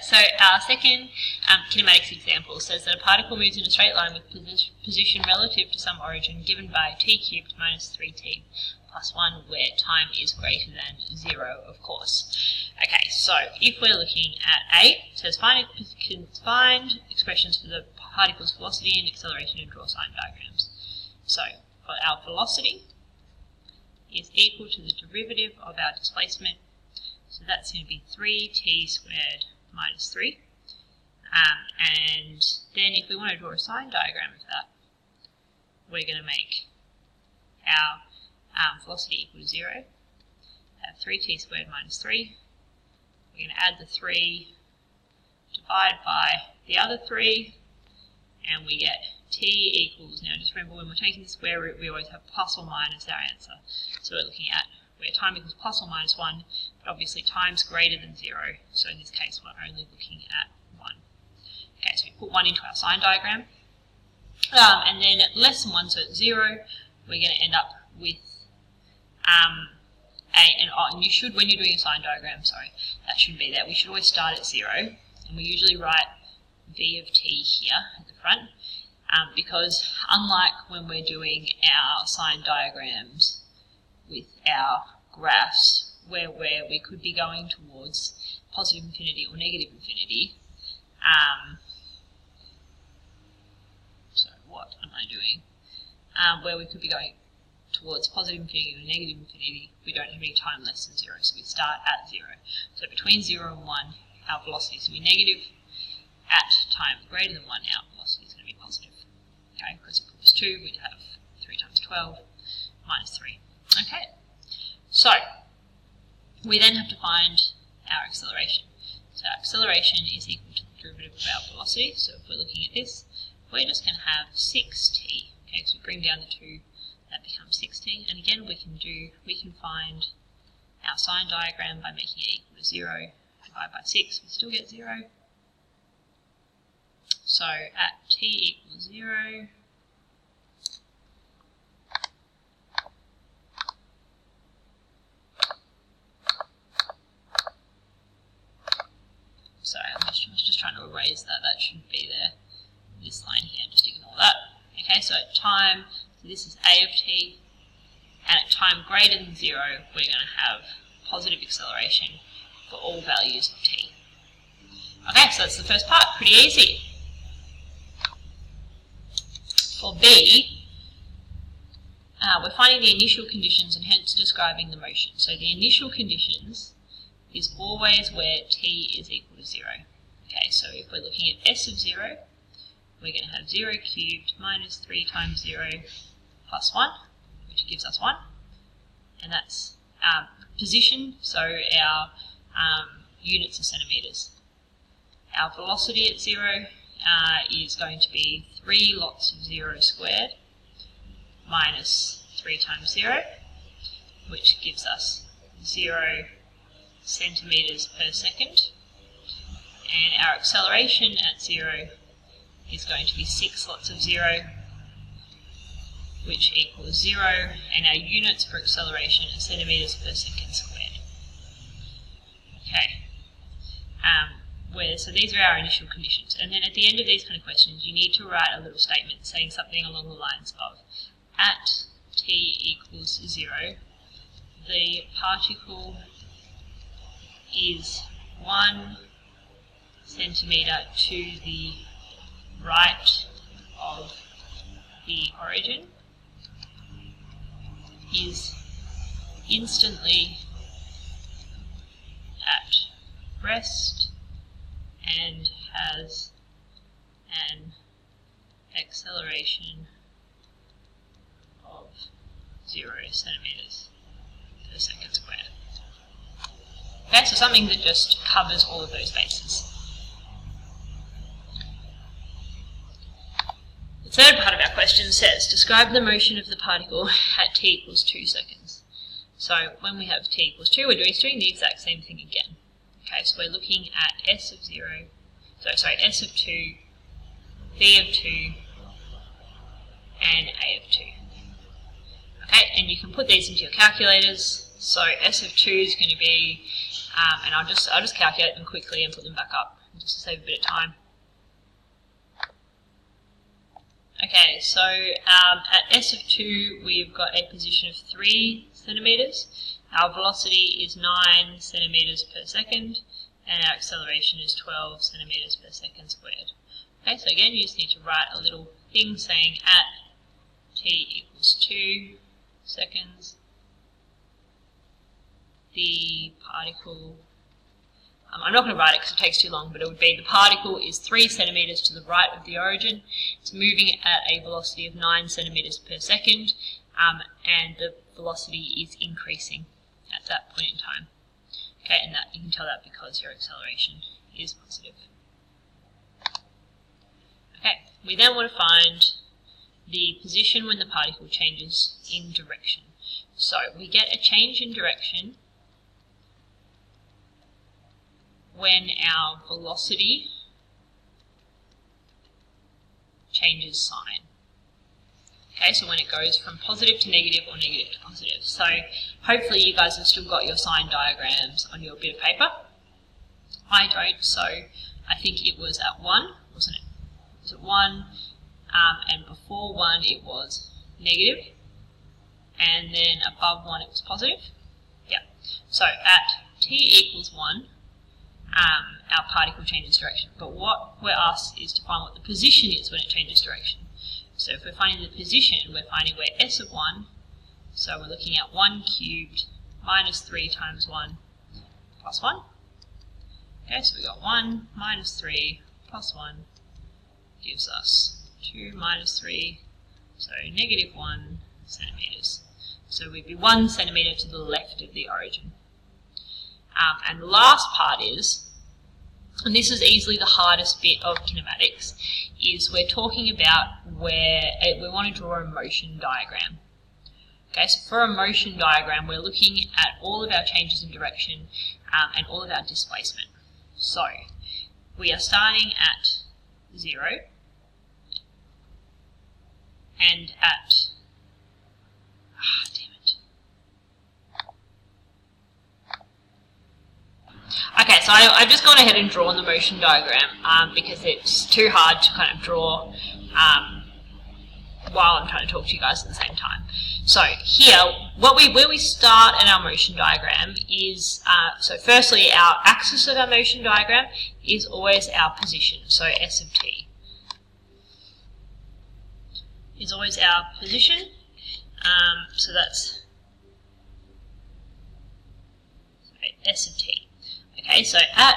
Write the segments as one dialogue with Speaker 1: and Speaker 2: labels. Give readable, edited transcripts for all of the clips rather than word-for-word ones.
Speaker 1: so our second kinematics example says that a particle moves in a straight line with position relative to some origin given by t cubed minus 3t plus 1, where time is greater than 0, of course. Okay, so if we're looking at A, it says find expressions for the particle's velocity and acceleration and draw sign diagrams. So for our velocity is equal to the derivative of our displacement. So that's going to be 3t squared minus 3. And then if we want to draw a sign diagram of that, we're going to make our velocity equal to 0. Have 3t squared minus 3. We're going to add the 3, divide by the other 3, and we get t equals, now just remember when we're taking the square root we always have plus or minus our answer. So we're looking at where time equals plus or minus 1, but obviously time's greater than 0, so in this case we're only looking at 1. Okay, so we put 1 into our sign diagram, and then at less than 1, so at 0, we're going to end up with and you should, when you're doing a sign diagram, sorry, that shouldn't be there. We should always start at 0, and we usually write v of t here at the front, because unlike when we're doing our sign diagrams with our graphs, where we could be going towards positive infinity or negative infinity, so what am I doing? Where we could be going towards positive infinity or negative infinity, we don't have any time less than 0, so we start at 0. So between 0 and 1, our velocity is going to be negative. At time greater than 1, our velocity is going to be positive. Okay, because if it was 2, we'd have 3 times 12 minus 3. Okay, so we then have to find our acceleration. So our acceleration is equal to the derivative of our velocity. So if we're looking at this, we're just going to have 6t. Okay, so we bring down the 2, that becomes 6t. And again, we can find our sign diagram by making it equal to 0. Divide by 6, we still get 0. So at t equals 0, sorry, I was just trying to erase that. That shouldn't be there. This line here, just ignore that. Okay, so at time, so this is a of t, and at time greater than 0, we're going to have positive acceleration for all values of t. Okay, so that's the first part. Pretty easy. For B, we're finding the initial conditions and hence describing the motion. So the initial conditions is always where t is equal to 0. Okay, so if we're looking at s of 0, we're going to have 0 cubed minus 3 times 0 plus 1, which gives us 1. And that's our position, so our units are centimetres. Our velocity at 0 is going to be 3 lots of 0 squared minus 3 times 0, which gives us 0 centimetres per second. And our acceleration at 0 is going to be 6 lots of 0, which equals 0, and our units for acceleration are centimetres per second squared. Okay. So these are our initial conditions, and then at the end of these kind of questions you need to write a little statement saying something along the lines of at t equals 0 the particle is 1 centimetre to the right of the origin, is instantly at rest, and has an acceleration of 0 centimetres per second squared. Okay, so something that just covers all of those bases. The third part of our question says, describe the motion of the particle at t equals 2 seconds. So when we have t equals 2, we're doing the exact same thing again. Okay, so we're looking at s of 2, b of 2, and a of 2. Okay, and you can put these into your calculators. So s of 2 is going to be, and I'll just calculate them quickly and put them back up just to save a bit of time. Okay, so at s of 2 we've got a position of 3 centimetres. Our velocity is 9 centimetres per second, and our acceleration is 12 centimetres per second squared. Okay, so again you just need to write a little thing saying at t equals 2 seconds, the particle, I'm not going to write it because it takes too long, but it would be the particle is 3 centimetres to the right of the origin. It's moving at a velocity of 9 centimetres per second, and the velocity is increasing at that point in time. Okay, and that you can tell that because your acceleration is positive. Okay, we then want to find the position when the particle changes in direction. So we get a change in direction when our velocity changes sign. Okay, so when it goes from positive to negative or negative to positive. So hopefully you guys have still got your sign diagrams on your bit of paper. I don't, so I think it was at 1, wasn't it? It was at 1, and before 1 it was negative, and then above 1 it was positive. Yeah, so at t equals 1, our particle changes direction. But what we're asked is to find what the position is when it changes direction. So if we're finding the position, we're finding where s of 1, so we're looking at 1 cubed minus 3 times 1 plus 1. Okay, so we've got 1 minus 3 plus 1 gives us 2 minus 3, so negative 1 centimetres. So we'd be 1 centimetre to the left of the origin. And the last part is, and this is easily the hardest bit of kinematics, is we're talking about where we want to draw a motion diagram. Okay, so for a motion diagram, we're looking at all of our changes in direction and all of our displacement. So we are starting at 0 and at, okay, so I've just gone ahead and drawn the motion diagram because it's too hard to kind of draw while I'm trying to talk to you guys at the same time. So here, where we start in our motion diagram is, so firstly our axis of our motion diagram is always our position, so s of t is always our position, so that's s of t. Okay, so at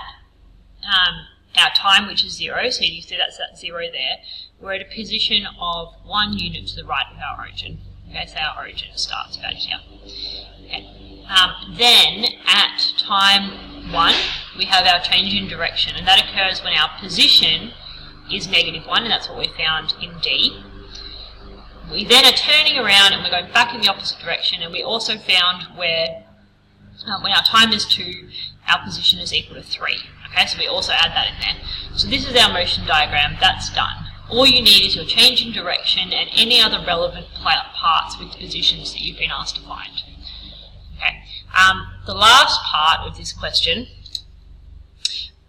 Speaker 1: our time, which is 0, so you see that's that 0 there, we're at a position of 1 unit to the right of our origin. Okay, so our origin starts about here. Okay. Then at time 1, we have our change in direction, and that occurs when our position is negative 1, and that's what we found in D. We then are turning around and we're going back in the opposite direction, and we also found where when our time is 2, our position is equal to 3. Okay, so we also add that in there. So this is our motion diagram, that's done. All you need is your change in direction and any other relevant parts with positions that you've been asked to find. Okay, the last part of this question,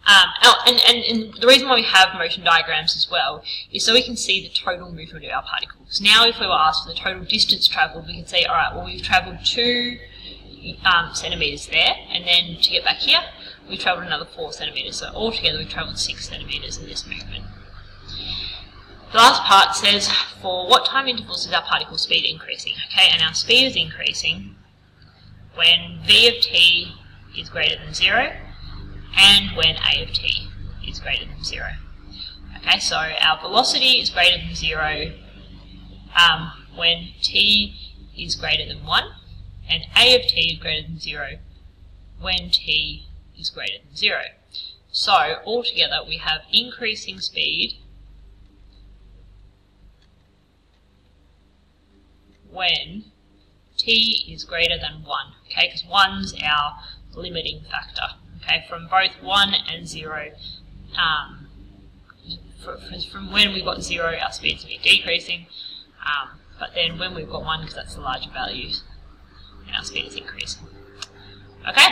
Speaker 1: and the reason why we have motion diagrams as well is so we can see the total movement of our particles. Now if we were asked for the total distance travelled, we can say, alright, well we've travelled 2 centimetres there, and then to get back here, we've travelled another 4 centimetres. So altogether we've travelled 6 centimetres in this movement. The last part says, for what time intervals is our particle speed increasing? Okay, and our speed is increasing when v of t is greater than 0 and when a of t is greater than 0. Okay, so our velocity is greater than 0 when t is greater than 1, and a of t is greater than 0 when t is greater than 0. So altogether we have increasing speed when t is greater than 1, okay, because 1's our limiting factor, okay, from both 1 and 0, from when we've got 0 our speed's going to be decreasing, but then when we've got 1, because that's the larger values, and our speed is increasing. Okay?